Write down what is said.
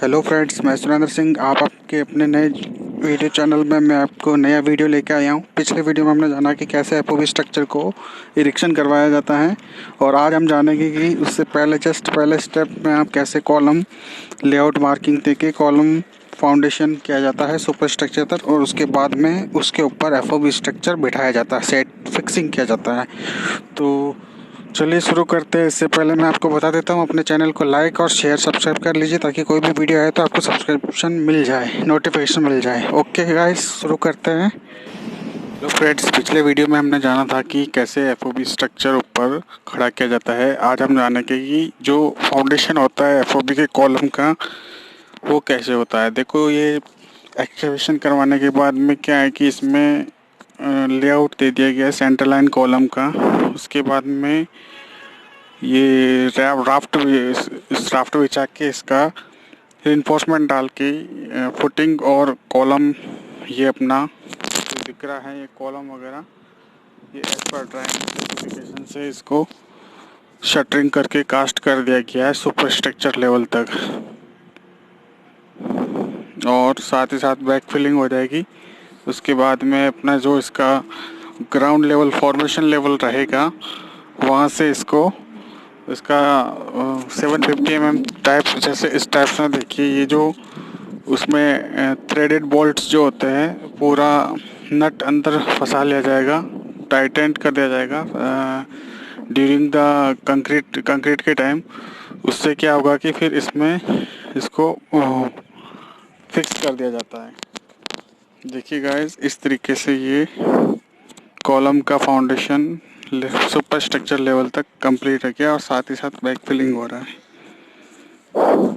Hello friends, मैं सुरेंद्र सिंह। आप आपके अपने नए वीडियो चैनल में मैं आपको नया वीडियो लेकर आया हूँ। पिछले वीडियो में हमने जाना कि कैसे एफओबी स्ट्रक्चर को इरेक्शन करवाया जाता है, और आज हम जानेंगे कि उससे पहले पहले स्टेप में आप कैसे कॉलम लेआउट मार्किंग देके कॉलम फाउंडेशन किया जाता है सुपर स्ट्रक्चर तक, और उसके बाद में उसके ऊपर एफओबी स्ट्रक्चर बिठाया जाता है, सेट फिक्सिंग किया जाता है। तो चलिए शुरू करते हैं। इससे पहले मैं आपको बता देता हूँ, अपने चैनल को लाइक और शेयर सब्सक्राइब कर लीजिए ताकि कोई भी वीडियो आए तो आपको सब्सक्रिप्शन मिल जाए, नोटिफिकेशन मिल जाए। ओके गाइस, शुरू करते हैं। तो फ्रेंड्स, पिछले वीडियो में हमने जाना था कि कैसे एफओबी स्ट्रक्चर ऊपर खड़ा किया जाता है। आज हम जानेंगे कि जो फाउंडेशन होता है एफओबी के कॉलम का वो कैसे होता है। देखो, ये एक्सकैवेशन करवाने के बाद में क्या है कि इसमें लेआउट दे दिया गया है सेंटर लाइन कॉलम का। उसके बाद में ये इस राफ्ट बिछा के इसका रिइंफोर्समेंट डाल के फुटिंग और कॉलम, ये अपना जो दिख रहा है ये कॉलम वगैरह, ये एज पर ड्राइंग स्पेसिफिकेशन से इसको शटरिंग करके कास्ट कर दिया गया है सुपर स्ट्रक्चर लेवल तक, और साथ ही साथ बैक फिलिंग हो जाएगी। उसके बाद में अपना जो इसका ग्राउंड लेवल फॉर्मेशन लेवल रहेगा, वहाँ से इसका 750 mm टाइप, जैसे इस टाइप से देखिए, ये जो उसमें थ्रेडेड बोल्ट्स जो होते हैं, पूरा नट अंदर फंसा लिया जाएगा, टाइटेंट कर दिया जाएगा ड्यूरिंग द कंक्रीट के टाइम। उससे क्या होगा कि फिर इसमें इसको फिक्स कर दिया जाता है। देखिए गाइस, इस तरीके से ये कॉलम का फाउंडेशन सुपर स्ट्रक्चर लेवल तक कंप्लीट हो गया, और साथ ही साथ बैक फिलिंग हो रहा है।